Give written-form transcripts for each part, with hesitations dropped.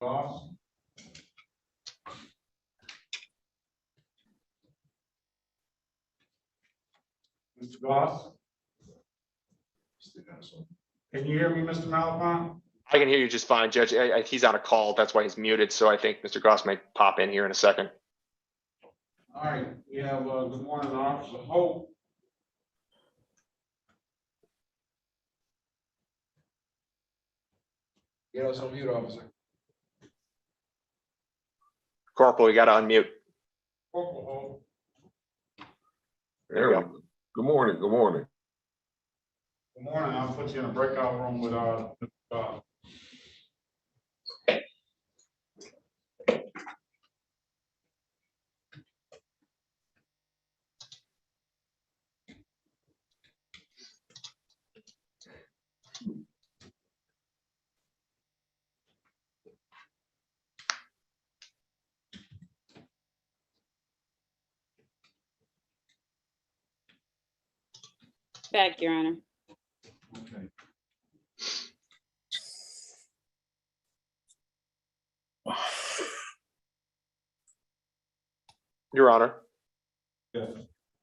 Goss? Mr. Goss? Can you hear me, Mr. Malafont? I can hear you just fine, Judge. He's on a call. That's why he's muted. So I think Mr. Goss may pop in here in a second. All right. We have good morning, Officer Hope. Get us on mute, officer. Corporal, you got to unmute. Corporal Hope. There we go. Good morning. Good morning. Good morning. I'll put you in a breakout room with Back, Your Honor. Okay. Your Honor, Yes.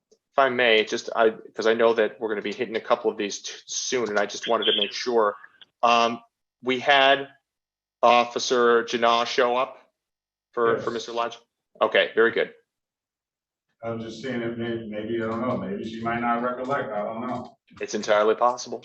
if I may, because I know that we're going to be hitting a couple of these soon, and I just wanted to make sure. We had Officer Janah show up for Yes. Mr. Lodge. Okay, very good. I was just saying it maybe I don't know. Maybe she might not recollect. I don't know. It's entirely possible.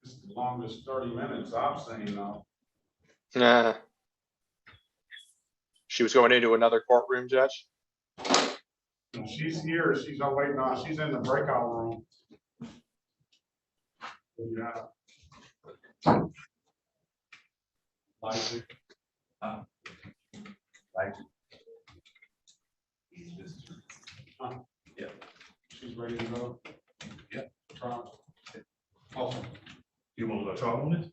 It's the longest 30 minutes I've seen though. She was going into another courtroom, Judge. And she's here. She's waiting on. She's in the breakout room. Yeah. Like yeah. She's ready to go. Yeah. Trial. Awesome. You want to go trial on this?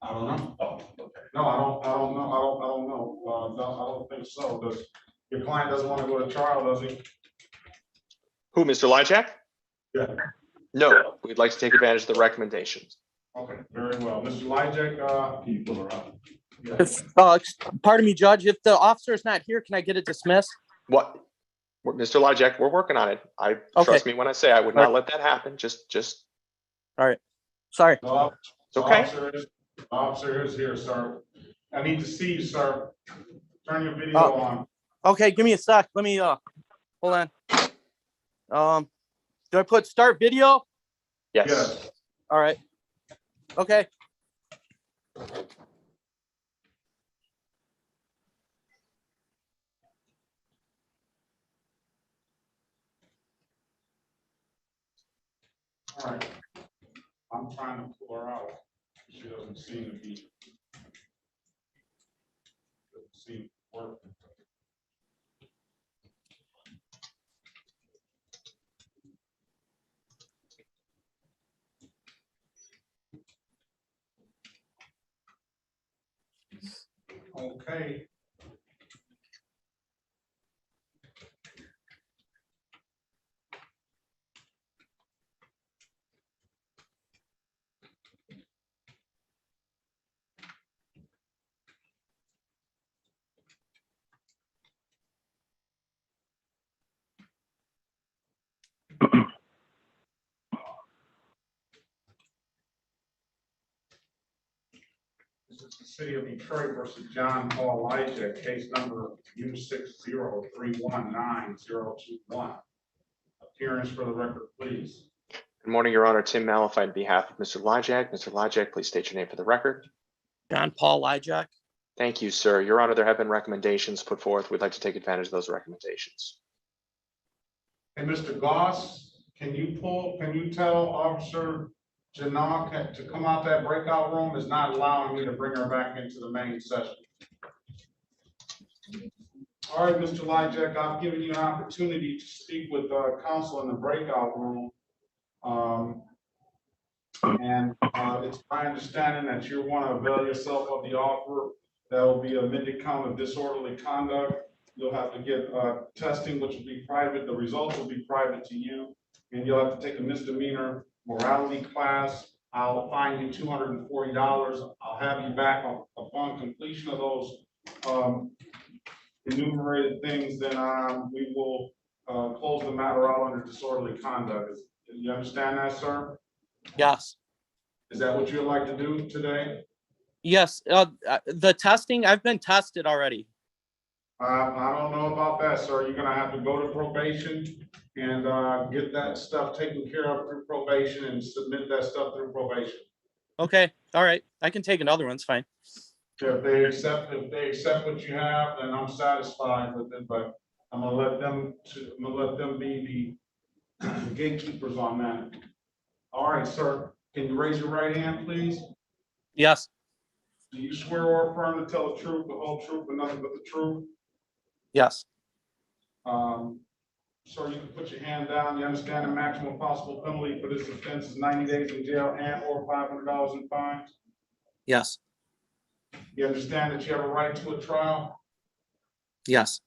I don't know. Oh, okay. No, I don't know. I don't know. No, I don't think so. Does your client doesn't want to go to trial, does he? Who, Mr. Lyjak? Yeah. No, we'd like to take advantage of the recommendations. Okay, very well. Mr. Lyjak, Can you pull her out? yeah. Pardon me, Judge, if the officer is not here, can I get it dismissed? What? Mr. Lyjak, we're working on it. Okay. Trust me when I say I would not let that happen. Just. All right. Sorry. No, It's okay. Officer is here, sir. I need to see you, sir. Turn your video Oh. on. Okay, give me a sec. Let me hold on. Do I put start video? Yes. Yes. All right. Okay. All right. I'm trying to pull her out. She doesn't seem to be. Doesn't seem to work. Okay. This is the city of Detroit versus John Paul Lyjak, case number U603190021. Appearance for the record, please. Good morning, Your Honor. Tim Malafide on behalf of Mr. Lyjak. Mr. Lyjak, please state your name for the record. John Paul Lyjak. Thank you, sir. Your Honor, there have been recommendations put forth. We'd like to take advantage of those recommendations. Hey, Mr. Goss, can you tell Officer Janah to come out that breakout room? Is not allowing me to bring her back into the main session. All right, Mr. Lyjak, I've given you an opportunity to speak with counsel in the breakout room. It's my understanding that you want to avail yourself of the offer. That will be amended count of disorderly conduct. You'll have to get, testing, which will be private. The results will be private to you. And you'll have to take a misdemeanor morality class. I'll fine you $240. I'll have you back upon completion of those, enumerated things, then, we will, close the matter out under disorderly conduct. You understand that, sir? Yes. Is that what you'd like to do today? Yes. The testing, I've been tested already. I don't know about that, sir. You're gonna have to go to probation and, get that stuff taken care of through probation and submit that stuff through probation. Okay. All right. I can take another one. It's fine. If they accept what you have, then I'm satisfied with it, but I'm gonna let them be the gatekeepers on that. All right, sir. Can you raise your right hand, please? Yes. Do you swear or affirm to tell the truth, the whole truth, and nothing but the truth? Yes. Sir, you can put your hand down. You understand the maximum possible penalty for this offense is 90 days in jail and or $500 in fines? Yes. You understand that you have a right to a trial? Yes.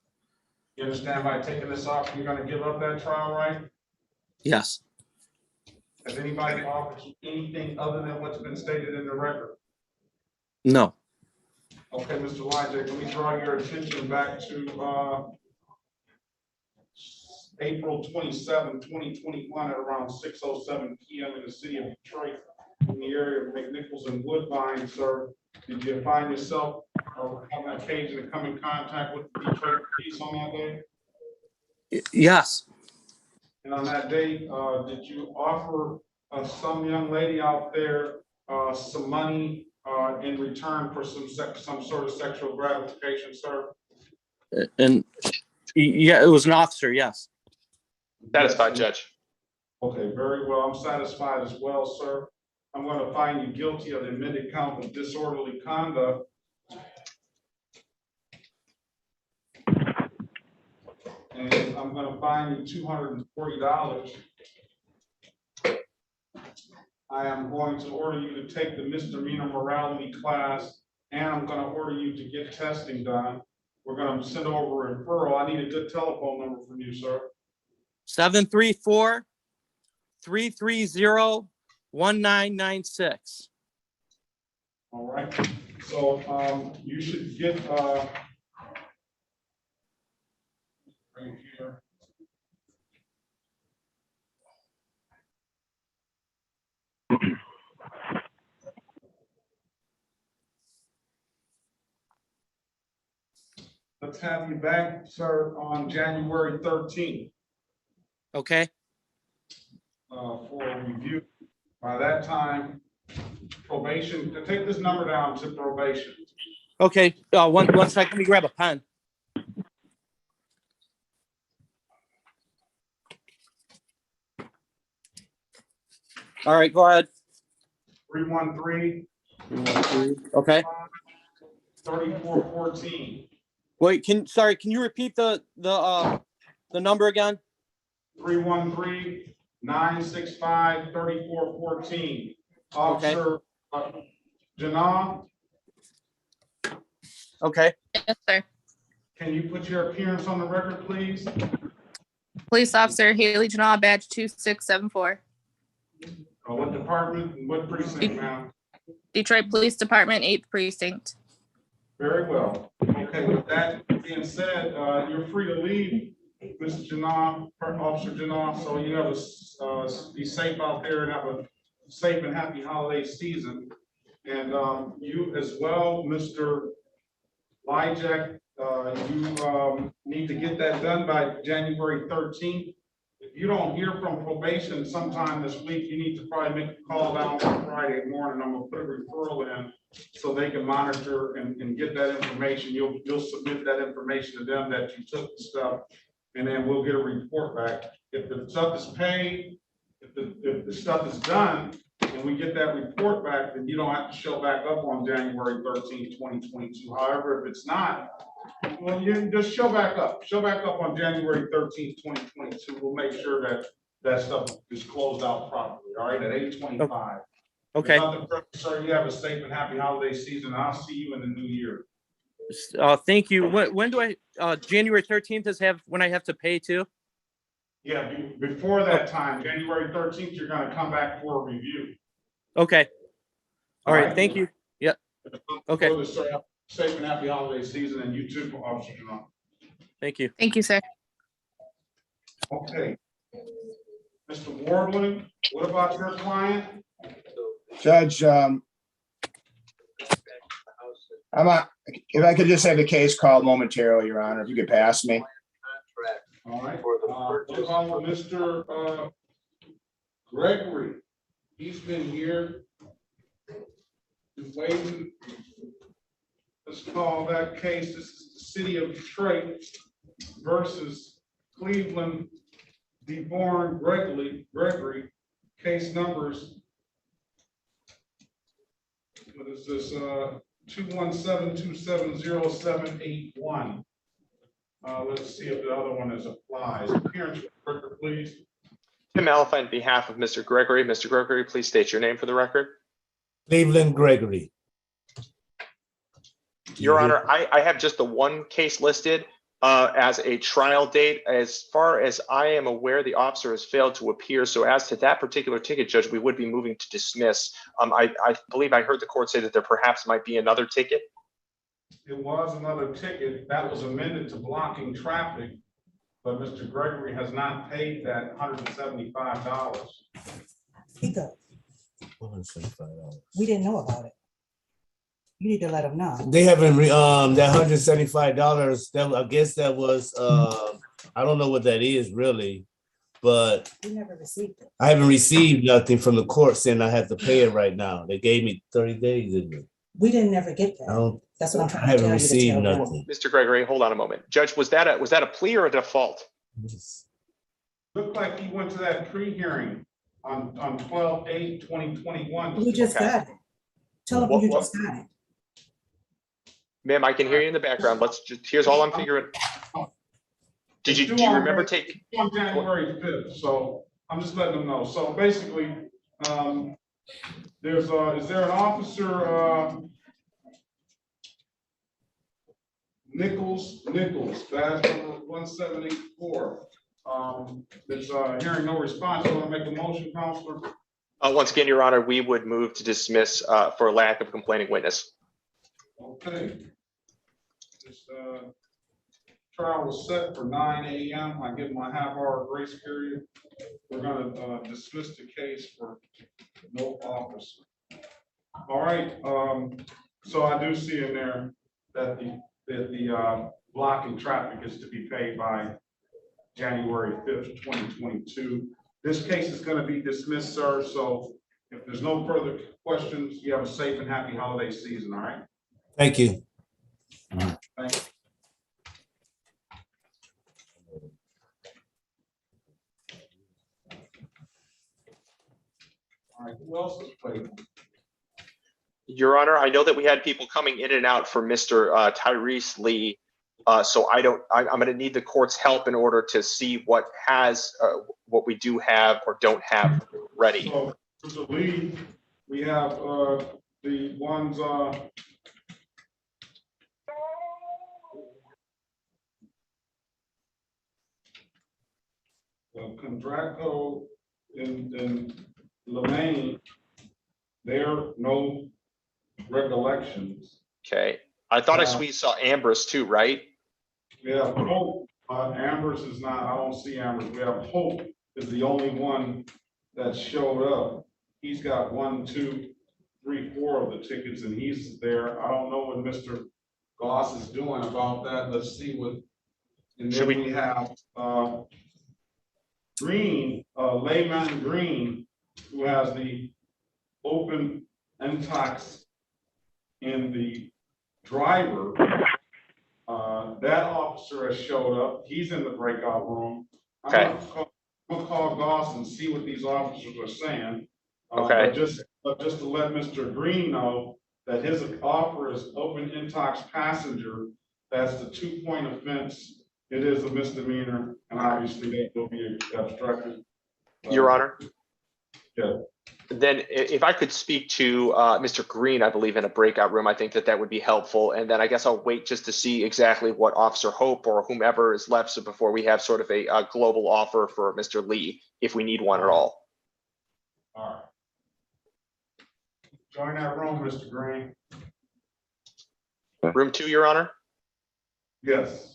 You understand by taking this off, you're gonna give up that trial right? Yes. Has anybody offered you anything other than what's been stated in the record? No. Okay, Mr. Lyjak, let me draw your attention back to, April 27, 2021 at around 6:07 p.m. in the city of Detroit, in the area of McNichols and Woodbine, sir. Did you find yourself having an occasion to come in contact with the Detroit police on that day? Yes. And on that day, did you offer some young lady out there some money in return for some sort of sexual gratification, sir? And yeah, it was an officer. Yes. Satisfied, Judge. Okay, very well. I'm satisfied as well, sir. I'm going to find you guilty of the admitted count of disorderly conduct. And I'm going to fine you $240. I am going to order you to take the misdemeanor morality class, and I'm going to order you to get testing done. We're going to send over a referral. I need a good telephone number from you, sir. 734-330-1996. All right. So you should get right here. Let's have you back, sir, on January 13th Okay. for a review. By that time, probation, take this number down to probation. Okay. One second. Let me grab a pen. All right. Go ahead. 313 Okay. 3414. Wait. Can you repeat the number again? 313-965-3414. Officer Janah, Okay. Yes, sir. can you put your appearance on the record, please? Police Officer Haley Janah, badge 2674. What department and what precinct, ma'am? Detroit Police Department, 8th Precinct. Very well. Okay, with that being said, you're free to leave, Mr. Janah, Officer Janah, so you have be safe out there and have a safe and happy holiday season. And you as well, Mr. Lyjak, you need to get that done by January 13th. If you don't hear from probation sometime this week, you need to probably make a call down on Friday morning. I'm gonna put a referral in so they can monitor and get that information. You'll submit that information to them that you took the stuff, and then we'll get a report back. If the stuff is paid, if the stuff is done, and we get that report back, then you don't have to show back up on January 13th, 2022. However, if it's not, well, you just show back up on January 13th, 2022. We'll make sure that that stuff is closed out properly, all right, at 8:25. Okay. Nothing further, sir. You have a safe and happy holiday season. I'll see you in the new year. Thank you. When do I, January 13th is when I have to pay too? Yeah, before that time, January 13th, you're gonna come back for a review. Okay. All right. right? Thank you. Yeah. Okay. Further, sir, safe and happy holiday season, and you too, Officer Janot. Thank you. Thank you, sir. Okay. Mr. Warbling, what about your client? Judge, if I could just have the case called momentarily, Your Honor, if you could pass me. All right, what about Mr. Gregory? He's been here. Just waiting. Let's call that case, this is the city of Detroit versus Cleveland DeBorn Gregory, case numbers. What is this, 217-270-781. Let's see if the other one is applies. Appearance record, please. Tim Alpha on behalf of Mr. Gregory. Mr. Gregory, please state your name for the record. Cleveland Gregory. Your Honor, I have just the one case listed as a trial date. As far as I am aware, the officer has failed to appear. So as to that particular ticket, Judge, we would be moving to dismiss. I believe I heard the court say that there perhaps might be another ticket. It was another ticket that was amended to blocking traffic, but Mr. Gregory has not paid that $175. He does. $175. We didn't know about it. You need to let him know. They haven't that $175. That I guess that was I don't know what that is really, but We never received it. I haven't received nothing from the court saying I have to pay it right now. They gave me 30 days, didn't they? We didn't never get I that. don't That's what I'm I trying to haven't tell you. to received tell them. nothing. Mr. Gregory, hold on a moment. Judge, was that a plea or a default? Looked like he went to that pre-hearing on 12/8/2021. We just Okay. got it. Tell him you What- just got it. Ma'am, I can hear you in the background. Here's all I'm figuring. Do you remember taking? On January 5th, so I'm just letting them know. So basically, is there an officer, Nichols, badge number 1784. It's hearing no response. You want to make a motion, Counselor? Once again, Your Honor, we would move to dismiss for lack of complaining witness. Okay. This trial was set for 9 a.m. I give my half-hour grace period. We're gonna dismiss the case for no officer. All right, so I do see in there that the blocking traffic is to be paid by January 5th, 2022. This case is gonna be dismissed, sir, so if there's no further questions, you have a safe and happy holiday season, all right? Thank you. Thank you. All right, who else is waiting? Your Honor, I know that we had people coming in and out for Mr. Tyrese Lee. So I'm going to need the court's help in order to see what we do have or don't have ready. So, Mr. Lee, we have the ones, Condraco and Lemaine, there are no recollections. Okay. I thought we saw Ambrose too, right? We have Hope, Amber's is not, I don't see Amber's. We have Hope is the only one that showed up. He's got 1, 2, 3, 4 of the tickets and he's there. I don't know what Mr. Goss is doing about that. Let's see what. And then we have Green, Layman Green, who has the open intox in the driver. That officer has showed up. He's in the breakout room. Okay. I'm gonna call Goss and see what these officers are saying. Okay. But just to let Mr. Green know that his offer is open intox passenger. That's the 2-point offense. It is a misdemeanor, and obviously that will be obstructed. Your Honor? Yeah. then if I could speak to Mr. Green, I believe in a breakout room, I think that would be helpful. And then I guess I'll wait just to see exactly what Officer Hope or whomever is left. So before we have sort of a global offer for Mr. Lee, if we need one at all. All right. Join that room, Mr. Green. Room 2, Your Honor. Yes.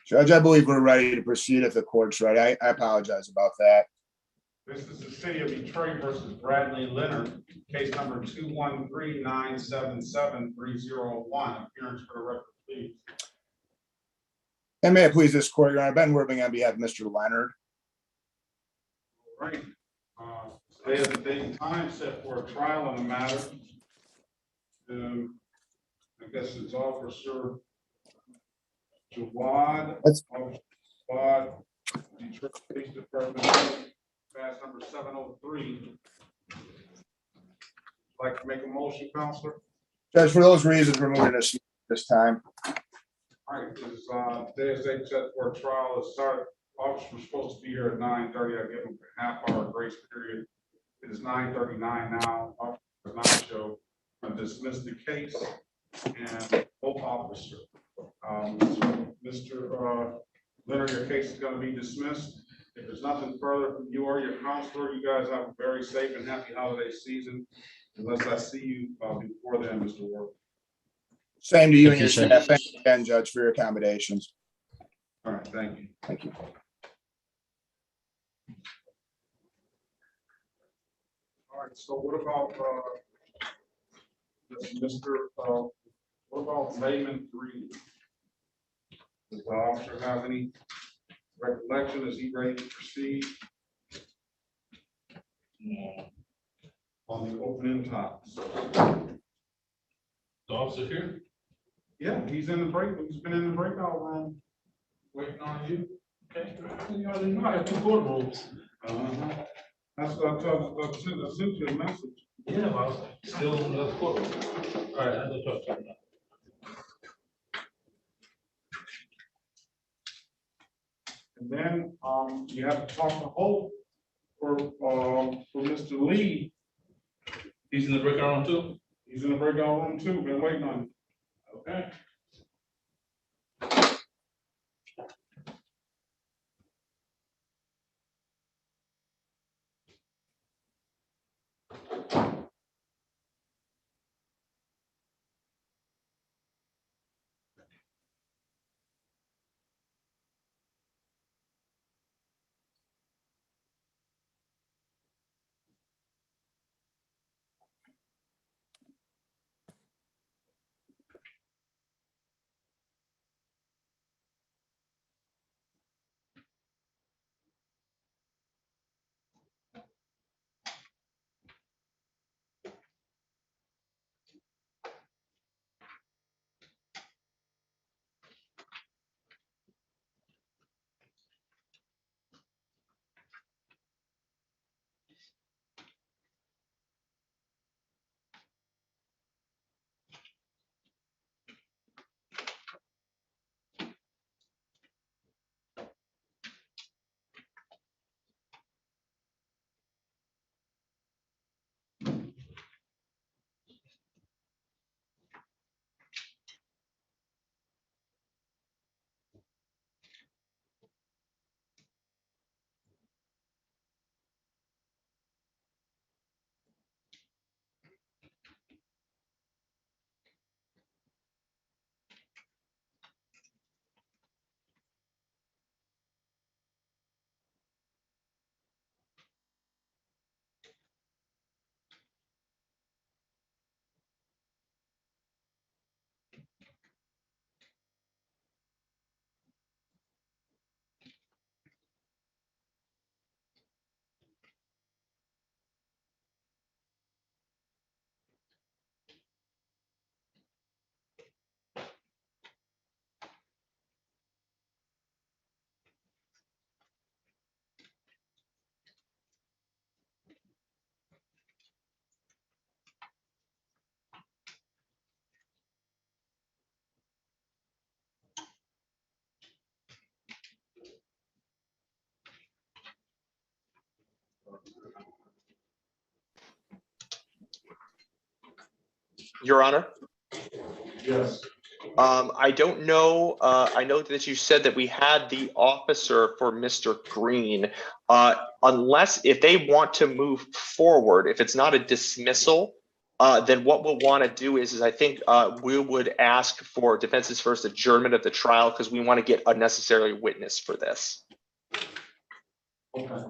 Judge, I believe we're ready to proceed if the court's ready. I apologize about that. This is the city of Detroit versus Bradley Leonard, case number 213-977-301. Appearance for the record, please. And may it please this court, Your Honor, Ben Worthing on behalf of Mr. Leonard. All right. Today is the date and time set for a trial on the matter. I guess it's Officer Jawad. That's- Jawad, Detroit Police Department, pass number 703. Like to make a motion, Counselor? Judge, for those reasons, we're moving this time. All right, today is date set for a trial. The start, officer was supposed to be here at 9:30. I give him a half-hour grace period. It is 9:39 now. Officer does not show. I dismiss the case and both officers. Mr. Leonard, your case is going to be dismissed. If there's nothing further from you or your counselor, you guys have a very safe and happy holiday season. Unless I see you before then, Mr. Ward. Same to you and Thank your you, sir. staff. Thank you again, Judge, for your accommodations. All right, thank you. Thank you. All right, so what about Mr. What about Layman Green? Does the officer have any recollection? Is he ready to proceed? On the opening topics. The officer here, Yeah, he's in the break. He's been in the breakout room. waiting on you. Okay, you already know I have 2 courtrooms. That's what I sent you a message. Yeah, but I was still in the courtroom. All right, I'm gonna talk to you now. And then you have to talk to Hope for Mr. Lee. He's in the breakout room too? He's in the breakout room too. Been waiting on you. Okay. Your Honor. Yes. I don't know. I know that you said that we had the officer for Mr. Green. Unless if they want to move forward, if it's not a dismissal, then what we'll want to do is I think we would ask for defense's first adjournment of the trial because we want to get a necessary witness for this. Okay.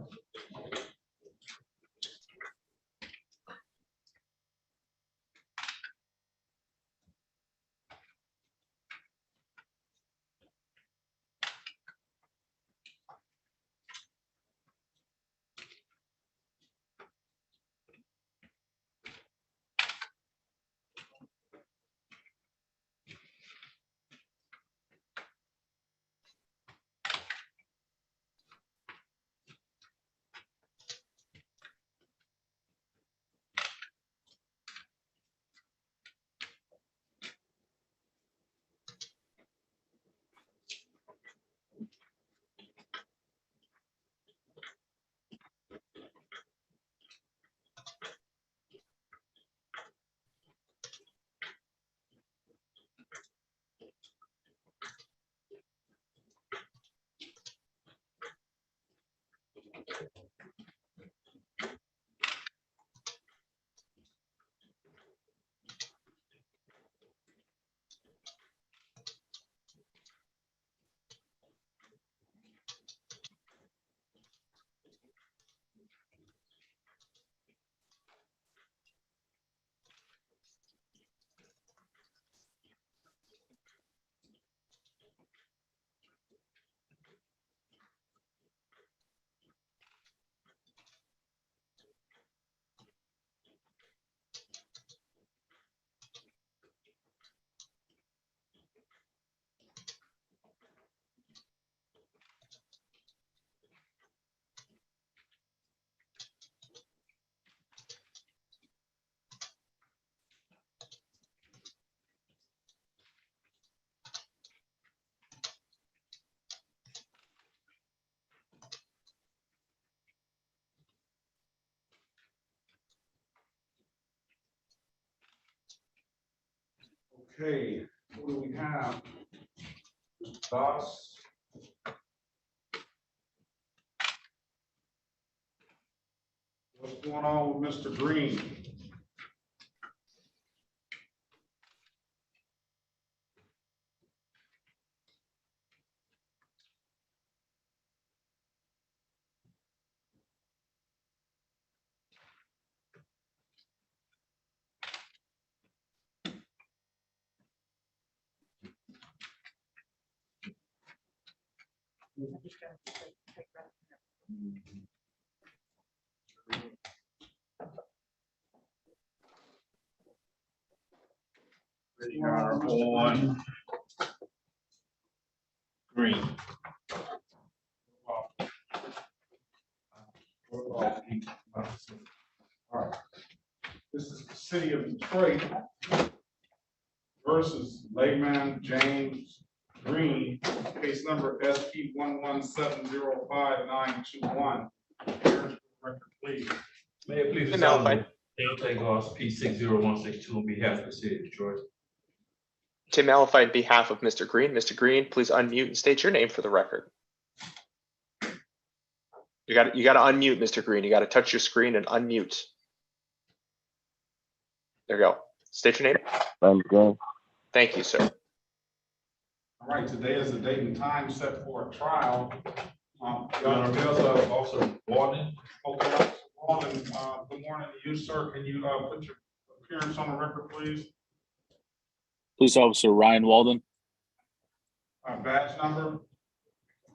Okay, what do we have? Doss. What's going on with Mr. Green? On Green. All right. This is the city of Detroit versus Layman James Green, case number SP 1170591. Record, please. May it please the Tim Malphite. Dale Goss, P600162 on behalf of the city of Detroit. Tim Malphite, on behalf of Mr. Green. Mr. Green, please unmute and state your name for the record. You got to unmute, Mr. Green. You got to touch your screen and unmute. There you go. State your name. I'm good. Thank you, sir. All right, today is the date and time set for a trial. Your Honor, there's Officer Warden. Okay, Officer Walden, good morning to you, sir. Can you put your appearance on the record, please? Police Officer Ryan Walden, Badge number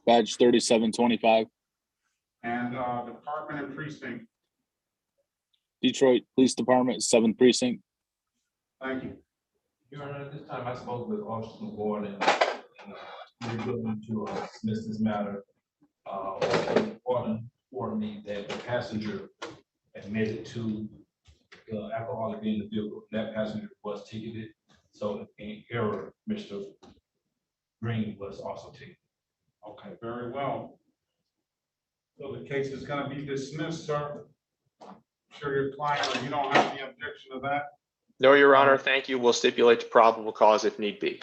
badge 3725, and department and precinct. Detroit Police Department, 7th Precinct. Thank you. Your Honor, at this time, I spoke with Officer Warden. We're looking to dismiss this matter. Officer Warden informed me that the passenger admitted to the alcoholic in the vehicle. That passenger was ticketed. So in error, Mr. Green was also ticketed. Okay, very well. So the case is going to be dismissed, sir. I'm sure your client, or you don't have any objection to that? No, Your Honor, thank you. We'll stipulate to probable cause if need be.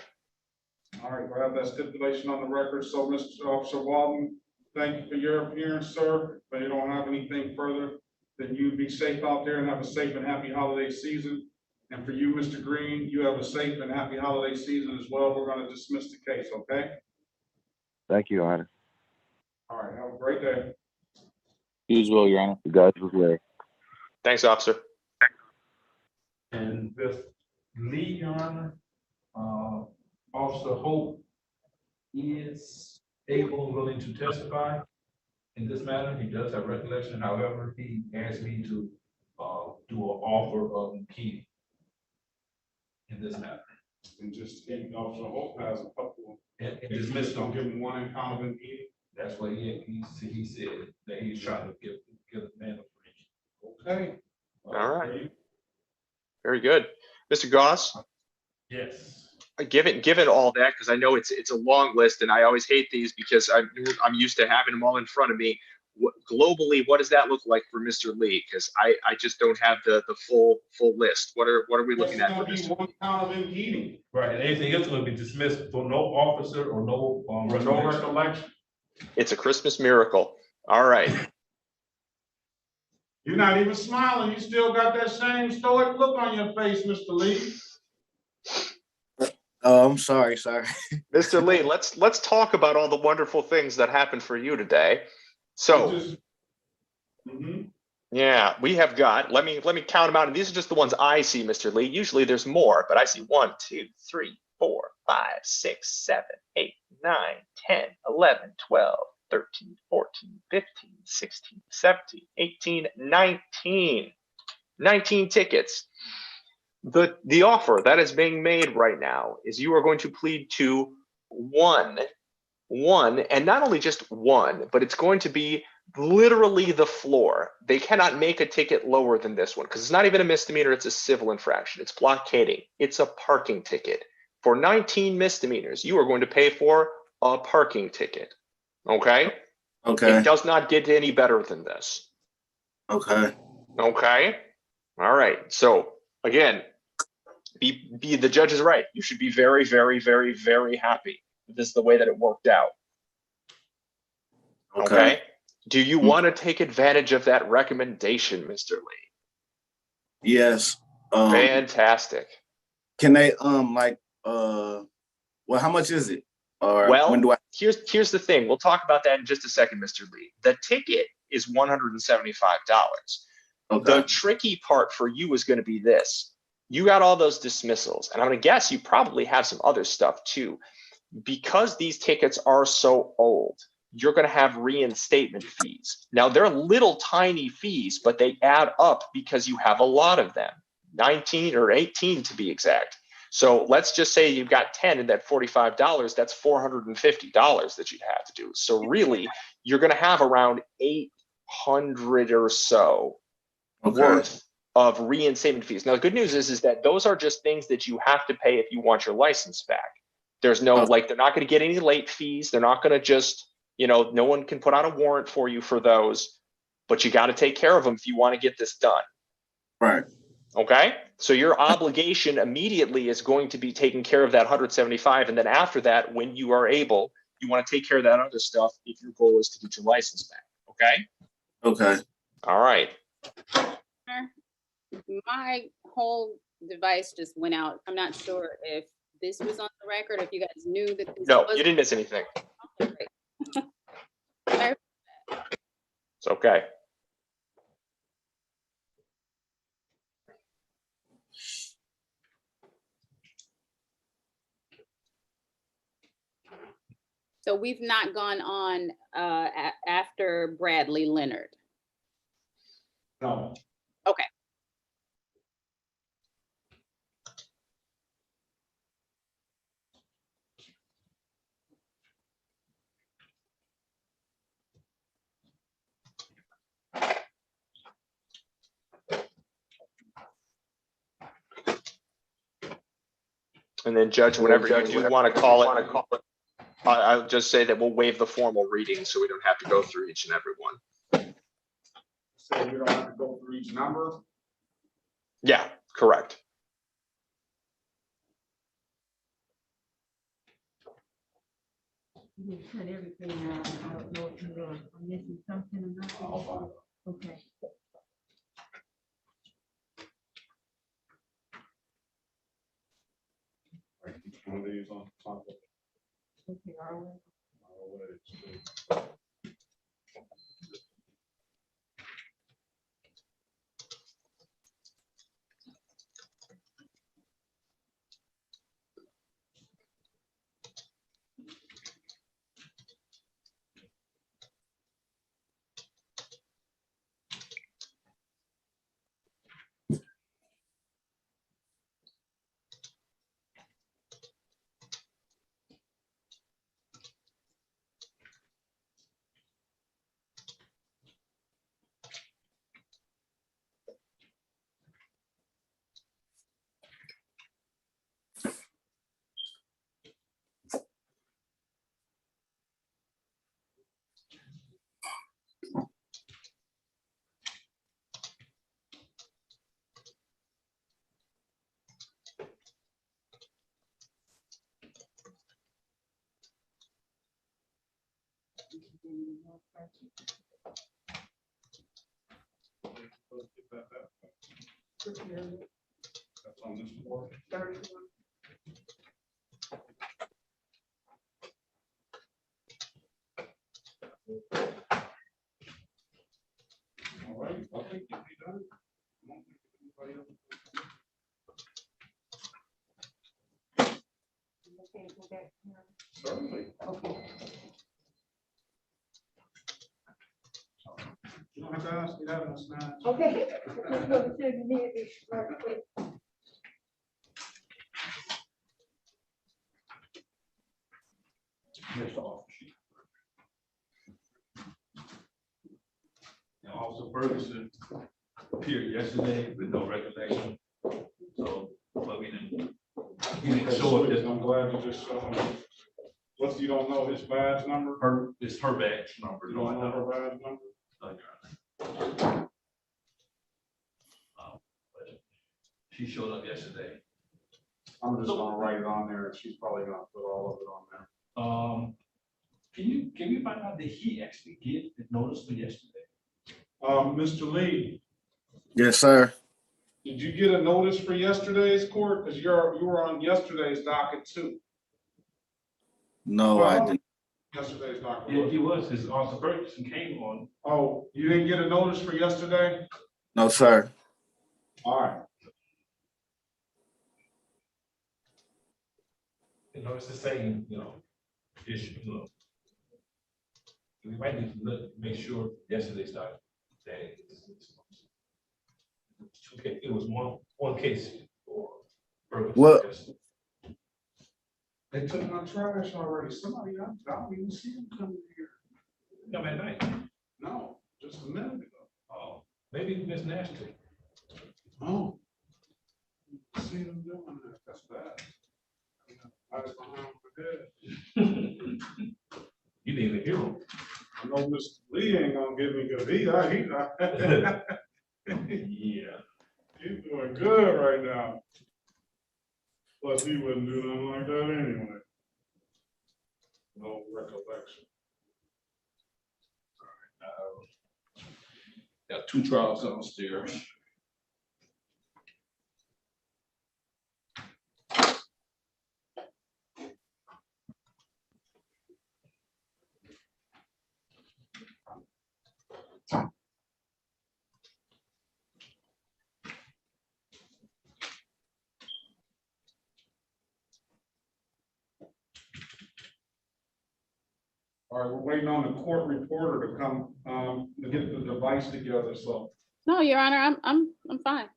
All right, we'll have that stipulation on the record. So, Mr. Officer Walden, thank you for your appearance, sir. But you don't have anything further, then you be safe out there and have a safe and happy holiday season. And for you, Mr. Green, you have a safe and happy holiday season as well. We're going to dismiss the case, okay? Thank you, Your Honor. All right, have a great day. You as well, Your Honor. You guys as well. Thanks, officer. And with Lee, Your Honor, Officer Hope is able and willing to testify in this matter. He does have recollection. However, he asked me to do an offer of impeding in this matter. And just, Officer Hope has a couple. And Dismissed, don't give him one impound of impeding. that's what he said that he's trying to give the man a break. Okay. All right. Very good. Mr. Goss, Yes. given all that, because I know it's a long list and I always hate these because I'm used to having them all in front of me. Globally, what does that look like for Mr. Lee? Because I just don't have the full list. What are we looking at for Mr. One count of impeding. Right, and anything else will be dismissed for no officer or no For no recollection. It's a Christmas miracle. All right. You're not even smiling. You still got that same stoic look on your face, Mr. Lee. Oh, I'm sorry. Mr. Lee, let's talk about all the wonderful things that happened for you today. So yeah, we have got, let me count them out. And these are just the ones I see, Mr. Lee. Usually there's more, but I see 1, 2, 3, 4, 5, 6, 7, 8, 9, 10, 11, 12, 13, 14, 15, 16, 17, 18, 19 tickets. The offer that is being made right now is you are going to plead to one, and not only just one, but it's going to be literally the floor. They cannot make a ticket lower than this one because it's not even a misdemeanor, it's a civil infraction. It's blockading. It's a parking ticket. For 19 misdemeanors, you are going to pay for a parking ticket. Okay? Okay. It does not get any better than this. Okay. Okay? All right. So again, be the judge is right. You should be very, very, very, very happy. This is the way that it worked out. Okay. Do you want to take advantage of that recommendation, Mr. Lee? Yes. Fantastic. Can they well, how much is it? Or Well, when do I? here's the thing. We'll talk about that in just a second, Mr. Lee. The ticket is $175. Okay. The tricky part for you is going to be this. You got all those dismissals, and I'm going to guess you probably have some other stuff too. Because these tickets are so old, you're going to have reinstatement fees. Now, they're little tiny fees, but they add up because you have a lot of them, 19 or 18 to be exact. So let's just say you've got 10 and that $45, that's $450 that you'd have to do. So really, you're going to have around 800 or so worth of reinstatement fees. Now, the good news is that those are just things that you have to pay if you want your license back. There's no, they're not going to get any late fees. They're not going to just, no one can put out a warrant for you for those, but you got to take care of them if you want to get this done. Right. Okay. So your obligation immediately is going to be taking care of that 175. And then after that, when you are able, you want to take care of that other stuff if your goal is to get your license back. Okay. Okay. All right. My whole device just went out. I'm not sure if this was on the record, if you guys knew that this No, was. you didn't miss anything. Okay. It's okay. So we've not gone on after Bradley Leonard. No. Okay. And then Judge, whenever you do want to call it, I'll just say that we'll waive the formal reading so we don't have to go through each and every one. So we don't have to go through each number? Yeah, correct. You didn't cut everything out. I don't know if you are missing something or not. Okay. Each one of these on top of. Okay, all right. That's on this floor. All right, I think you'll be done. I don't think anybody else. Certainly. You don't have to ask me that, that's not. Okay. Here's the offer sheet. Now, Officer Ferguson appeared yesterday with no recollection. So, but he didn't show up. I'm glad you just showed him. What, you don't know his badge number? It's her badge number. You don't know her badge number? But she showed up yesterday. I'm just gonna write it on there, and she's probably gonna put all of it on there. Can you find out that he actually gave the notice for yesterday? Mr. Lee, Yes, sir. did you get a notice for yesterday's court? Because you were on yesterday's docket too. No, I didn't. Yesterday's docket. Yeah, he was, because Officer Ferguson came on. Oh, you didn't get a notice for yesterday? No, sir. All right. You know, it's the same, issue, We might need to make sure yesterday's document that it was one case for Ferguson. What? They took my trash already. Somebody, I don't even see them coming here. Come at night. No, just a minute ago. Oh, maybe Miss Nasty. Oh. See them doing that. That's bad. I was behind my head. You didn't even hear him. I know Mr. Lee ain't gonna give me good. He Yeah. he's doing good right now. Plus, he wouldn't do nothing like that anyway. No recollection. Got 2 trials downstairs. All right, we're waiting on the court reporter to come, to get the device together, so. No, Your Honor, I'm fine.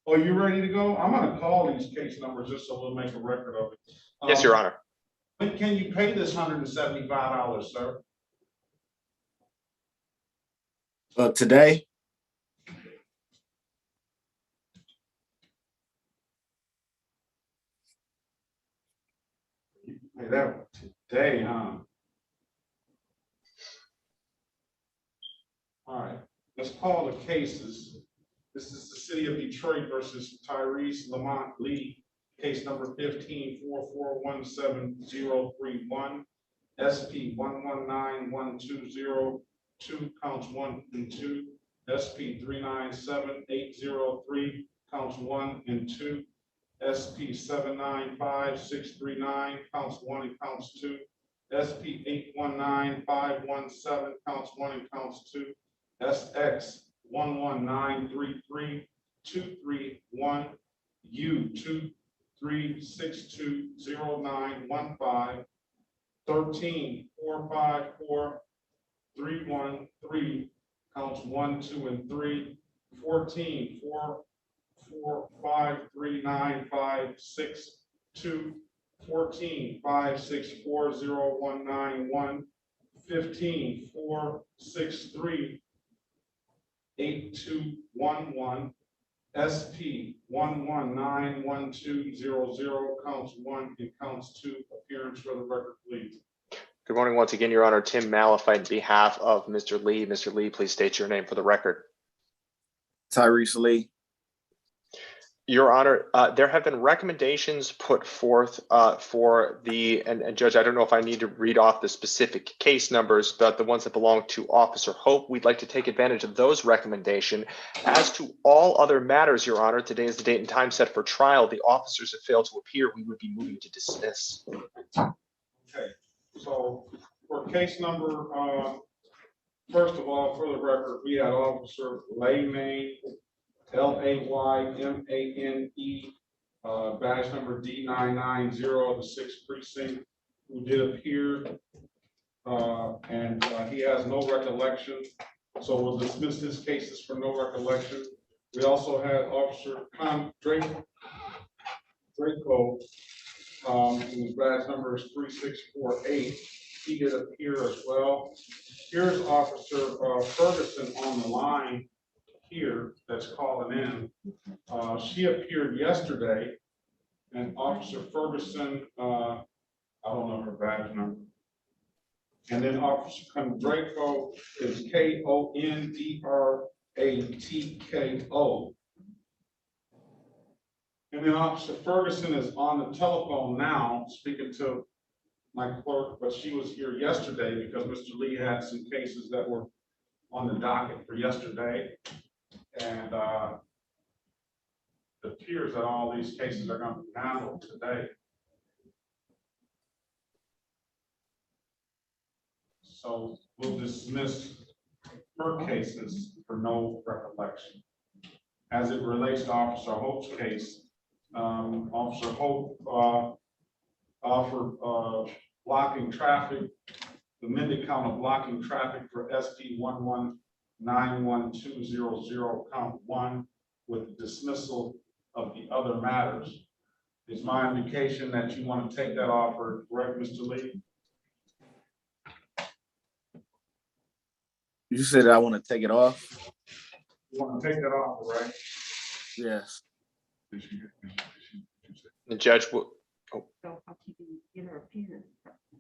Oh, you ready to go? I'm gonna call these case numbers just so we'll make a record of it. Yes, Your Honor. When can you pay this $175, sir? Today? Hey, that today, huh? All right, let's call the cases. This is the City of Detroit versus Tyrese Lamont Lee, case number 15-4417031. SP 119120 counts 1 and 2, SP 397803 counts 1 and 2, SP 795639 counts 1 and counts 2, SP 819517 counts 1 and counts 2, SX 11933231, U 23620915, 13454313 counts 1, 2, and 3, 1444539562, 14564019 15463811, SP 1191200 counts 1 and counts 2. Appearance for the record, please. Good morning once again, Your Honor. Tim Malafite on behalf of Mr. Lee. Mr. Lee, please state your name for the record. Tyrese Lee. Your Honor, there have been recommendations put forth for the, and Judge, I don't know if I need to read off the specific case numbers, but the ones that belong to Officer Hope, we'd like to take advantage of those recommendations. As to all other matters, Your Honor, today is the date and time set for trial. The officers have failed to appear. We would be moving to dismiss. Okay, so for case number, first of all, for the record, we had Officer Laymane, Laymane, badge number D990 of the 6th precinct, who did appear, and he has no recollection, so we'll dismiss his cases for no recollection. We also had Officer Draco, whose badge number is 3648. He did appear as well. Here's Officer Ferguson on the line here that's calling in. She appeared yesterday, and Officer Ferguson, I don't know her badge number. And then Officer Draco is Kondratko. And then Officer Ferguson is on the telephone now speaking to my clerk, but she was here yesterday because Mr. Lee had some cases that were on the docket for yesterday. And it appears that all these cases are going to be handled today. So we'll dismiss her cases for no recollection. As it relates to Officer Hope's case, Officer Hope offered blocking traffic, the amended count of blocking traffic for SP 1191200 count 1 with dismissal of the other matters. Is my indication that you want to take that offer, correct, Mr. Lee? You said I want to take it off? You want to take that offer, right? Yes. The judge will. So how she can get her appearance,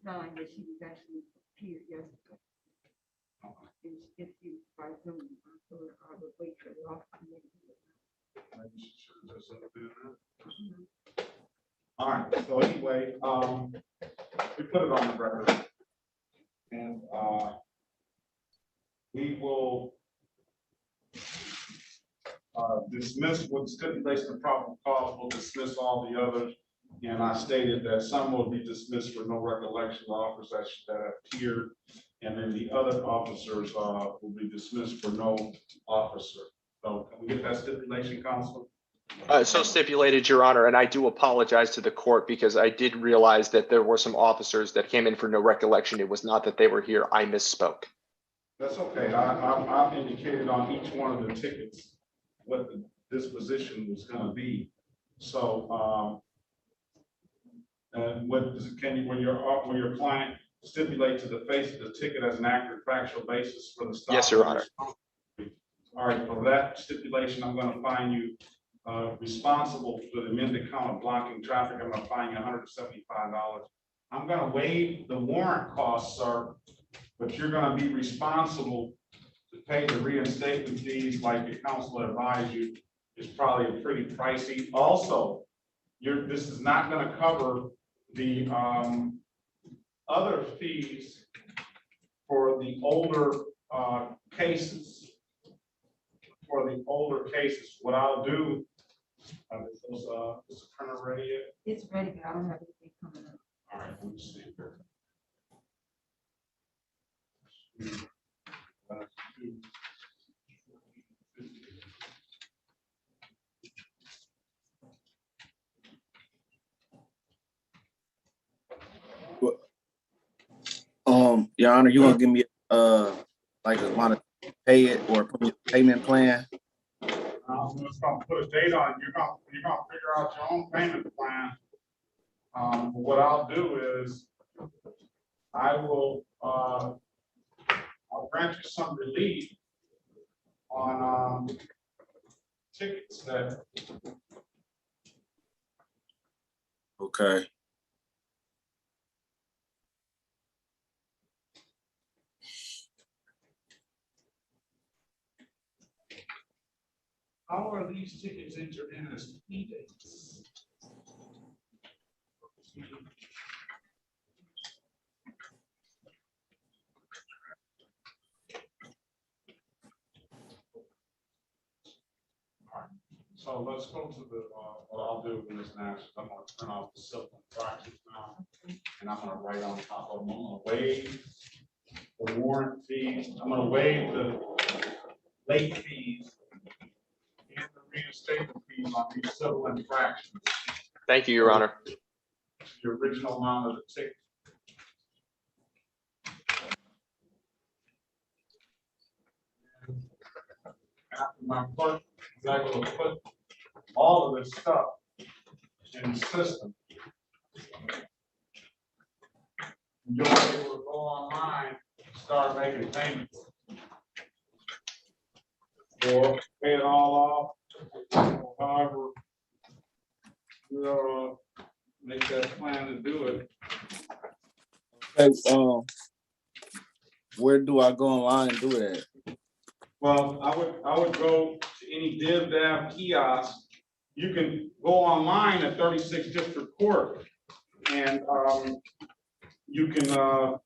knowing that she was actually appeared yesterday. If you by Zoom, so I would wait for the officer. All right, so anyway, we put it on the record. And we will dismiss with stipulation of probable cause. We'll dismiss all the others. And I stated that some will be dismissed for no recollection of officers that have appeared. And then the other officers will be dismissed for no officer. So can we get that stipulation, Counsel? So stipulated, Your Honor, and I do apologize to the court because I did realize that there were some officers that came in for no recollection. It was not that they were here. I misspoke. That's okay. I've indicated on each one of the tickets what the disposition was going to be. So, and what can you, when your client stipulate to the face of the ticket as an accurate factual basis for the stop? Yes, Your Honor. All right, for that stipulation, I'm going to find you responsible for the amended count of blocking traffic. I'm going to fine you $175. I'm going to waive the warrant costs, sir, but you're going to be responsible to pay the reinstatement fees like the counsel advised you. Is probably pretty pricey. Also, this is not going to cover the other fees for the older cases. For the older cases, what I'll do, is the printer ready yet? It's ready, but I don't have anything coming up. All right, let me see here. Your Honor, you gonna give me like a want to pay it or payment plan? I'm just gonna put a date on it. You're gonna figure out your own payment plan. What I'll do is I will I'll grant you some relief on tickets that. Okay. How are these tickets entered in as plea dates? So let's go to the, what I'll do in this next, I'm gonna turn off the civil infractions now. And I'm gonna write on top of them, I'm gonna waive the warrant fees, I'm gonna waive the late fees and the reinstatement fees on these civil infractions. Thank you, Your Honor. The original amount of the ticket. After my clerk is able to put all of this stuff in the system, you'll be able to go online, start making payments. Or pay it all off, or however you make that plan to do it. Okay, where do I go online and do that? Well, I would go to any div dab kiosk. You can go online at 36 District Court and you can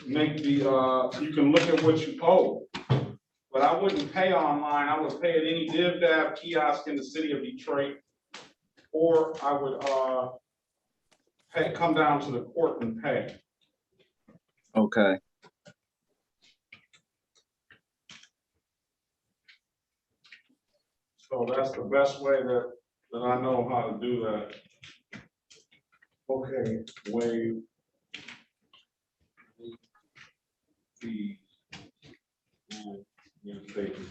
make the you can look at what you owe. But I wouldn't pay online. I would pay at any div dab kiosk in the city of Detroit, or I would come down to the court and pay. Okay. So that's the best way that I know how to do that. Okay, waive fees and reinstatement.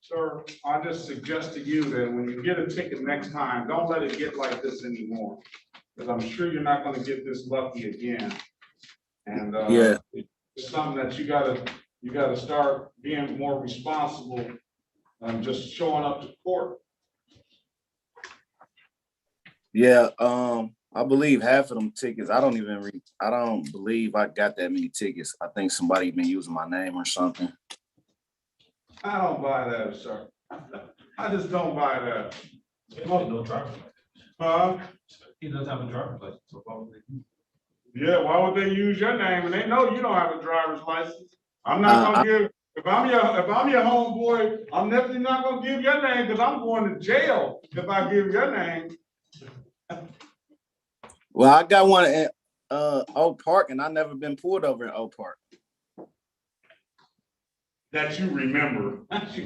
Sir, I just suggest to you that when you get a ticket next time, don't let it get like this anymore. Because I'm sure you're not gonna get this lucky again. And Yeah. it's something that you gotta start being more responsible and just showing up to court. Yeah, I believe half of them tickets, I don't believe I got that many tickets. I think somebody been using my name or something. I don't buy that, sir. I just don't buy that. No driver's license. Huh? He doesn't have a driver's license, so why would they use it? Yeah, why would they use your name? And they know you don't have a driver's license. I'm not gonna give, if I'm your homeboy, I'm definitely not gonna give your name because I'm going to jail if I give your name. Well, I got one at Oak Park and I never been pulled over in Oak Park. That you remember. That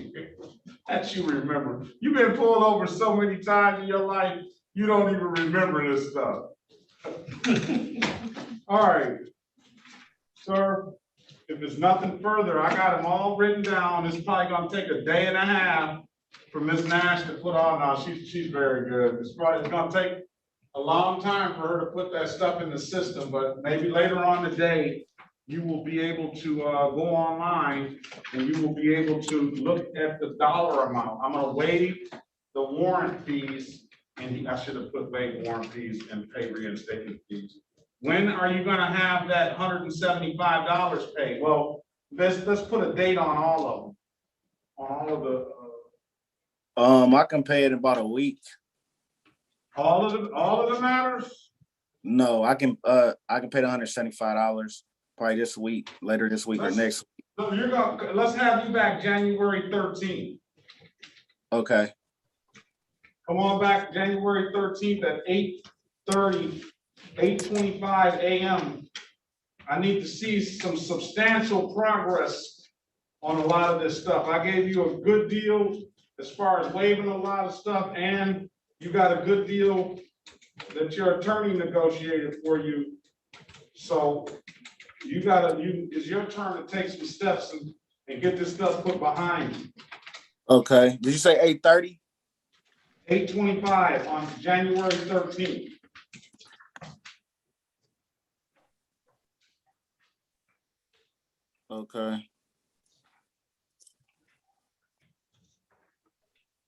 you remember. You've been pulled over so many times in your life, you don't even remember this stuff. All right. Sir, if there's nothing further, I got them all written down. It's probably gonna take a day and a half for Ms. Nash to put on. Now, she's very good. It's gonna take a long time for her to put that stuff in the system, but maybe later on today, you will be able to go online and you will be able to look at the dollar amount. I'm gonna waive the warrant fees, and I should have put waive warrant fees and pay reinstatement fees. When are you gonna have that $175 paid? Well, let's put a date on all of them. On all of the, I can pay it in about a week. all of the matters? No, I can pay the $175 probably this week, later this week or next. So let's have you back January 13th. Okay. Come on back January 13th at 8:30, 8:25 a.m. I need to see some substantial progress on a lot of this stuff. I gave you a good deal as far as waiving a lot of stuff, and you got a good deal that your attorney negotiated for you. So it's your turn to take some steps and get this stuff put behind you. Okay. Did you say 8:30? 8:25 on January 13th. Okay.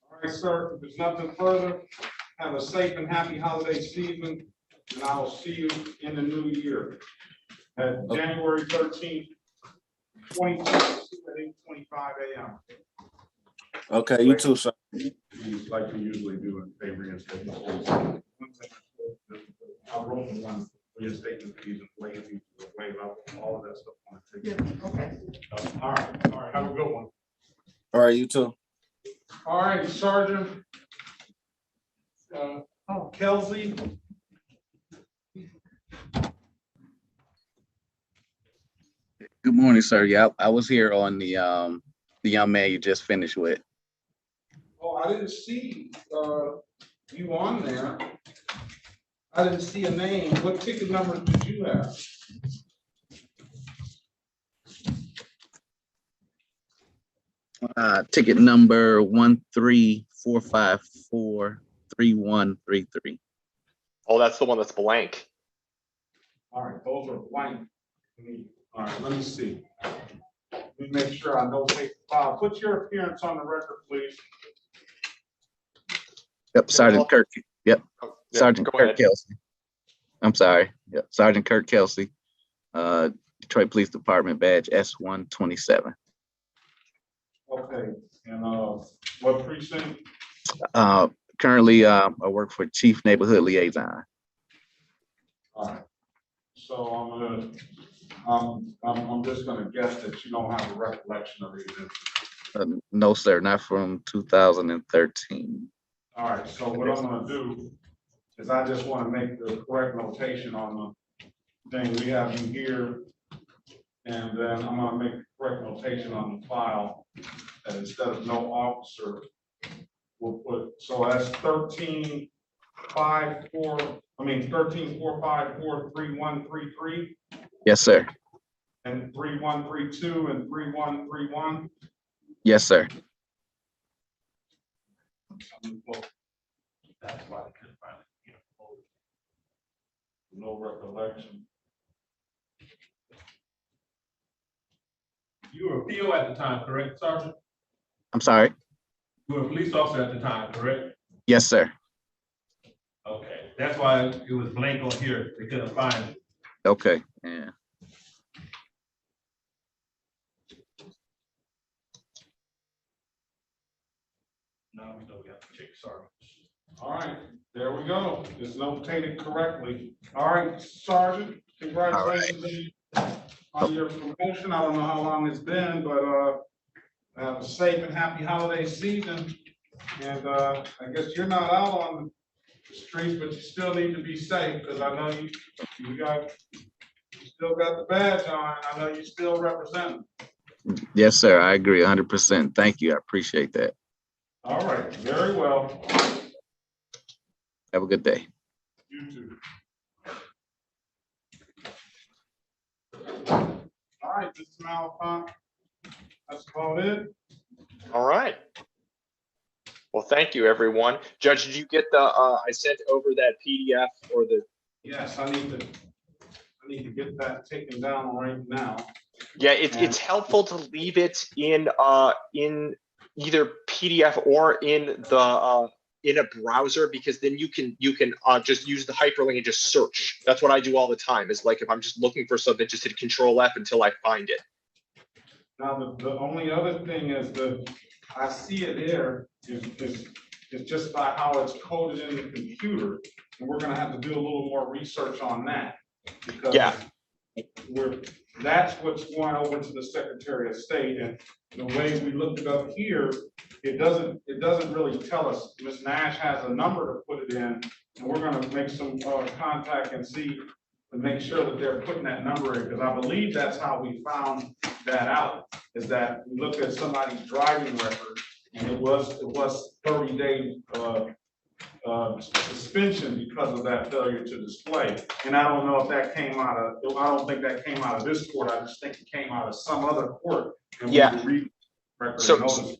All right, sir, if there's nothing further, have a safe and happy holiday season, and I will see you in the new year at January 13th, 2022 at 8:25 a.m. Okay, you too, sir. Like we usually do in pay reinstatement fees. I wrote the one reinstatement fees and waive up all of that stuff on the ticket. Okay. All right, have a good one. All right, you too. All right, Sergeant Kelsey. Good morning, sir. Yeah, I was here on the young man you just finished with. Oh, I didn't see you on there. I didn't see a name. What ticket number did you have? Ticket number 134543133. Oh, that's the one that's blank. All right, those are blank. All right, let me see. Let me make sure I know. Put your appearance on the record, please. Yep, Sergeant Kirk. Yep, Oh, yeah, Sergeant go Kirk ahead. Kelsey. I'm sorry. Yep, Sergeant Kirk Kelsey, Detroit Police Department badge S127. Okay, and what precinct? Currently, I work for Chief Neighborhood Liaison. All right. So I'm just gonna guess that you don't have a recollection of these. No, sir, not from 2013. All right, so what I'm gonna do is I just wanna make the correct notation on the thing. We have you here. And then I'm gonna make the correct notation on the file. And instead of no officer, we'll put, so that's 13-454-3133 Yes, sir. and 3132 and 3131. Yes, sir. That's why I couldn't find it. No recollection. You were a PO at the time, correct, Sergeant? I'm sorry. You were a police officer at the time, correct? Yes, sir. Okay, that's why it was blank on here. They couldn't find it. Okay, yeah. No, we don't have to check, sorry. All right, there we go. It's notated correctly. All right, Sergeant, congratulations on your promotion. I don't know how long it's been, but have a safe and happy holiday season. And I guess you're not out on the streets, but you still need to be safe, because I know you still got the badge on. I know you still represent. Yes, sir. I agree 100%. Thank you. I appreciate that. All right, very well. Have a good day. You too. All right, Mr. Malafont, that's about it. All right. Well, thank you, everyone. Judge, did you get the, I sent over that PDF or the? Yes, I need need to get that taken down right now. Yeah, it's helpful to leave it in either PDF or in a browser, because then you can just use the hyperlink and just search. That's what I do all the time. Is like if I'm just looking for something, just hit Control F until I find it. Now, the only other thing is I see it there is just by how it's coded in the computer. And we're gonna have to do a little more research on that. Because Yeah. That's what's going over to the Secretary of State, and the way we looked it up here, it doesn't really tell us. Ms. Nash has a number to put it in, and we're gonna make some contact and see, and make sure that they're putting that number in, because I believe that's how we found that out, is that we looked at somebody's driving record, and it was 30-day suspension because of that failure to display. And I don't know if that came out of, I don't think that came out of this court. I just think it came out of some other court. And Yeah. we read record So and notice.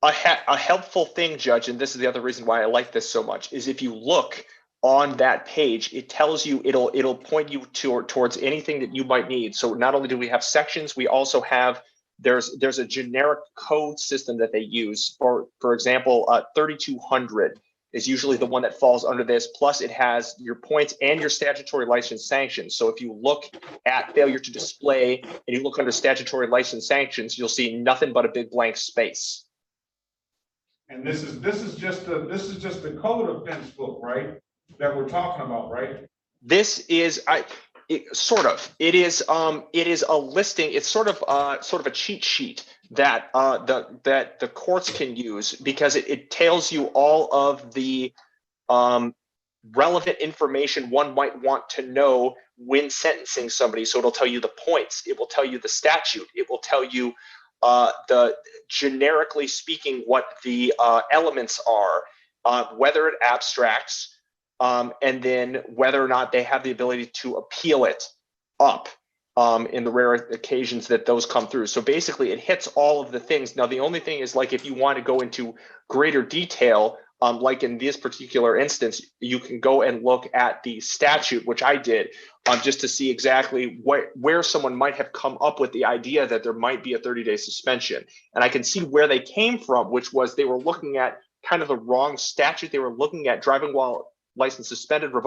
a helpful thing, Judge, and this is the other reason why I like this so much, is if you look on that page, it tells you, it'll point you towards anything that you might need. So not only do we have sections, we also have, there's a generic code system that they use. For example, 3200 is usually the one that falls under this. Plus it has your points and your statutory license sanctions. So if you look at failure to display and you look under statutory license sanctions, you'll see nothing but a big blank space. And this is just the code offense book, right? That we're talking about, right? This is it is a listing. It's sort of a cheat sheet that that the courts can use, because it tells you all of the relevant information one might want to know when sentencing somebody. So it'll tell you the points, it will tell you the statute, it will tell you the generically speaking what the elements are, whether it abstracts, and then whether or not they have the ability to appeal it up in the rare occasions that those come through. So basically it hits all of the things. Now, the only thing is, like, if you want to go into greater detail, like in this particular instance, you can go and look at the statute, which I did, just to see exactly where someone might have come up with the idea that there might be a 30-day suspension. And I can see where they came from, which was they were looking at kind of the wrong statute. They were looking at driving while license suspended, revoked,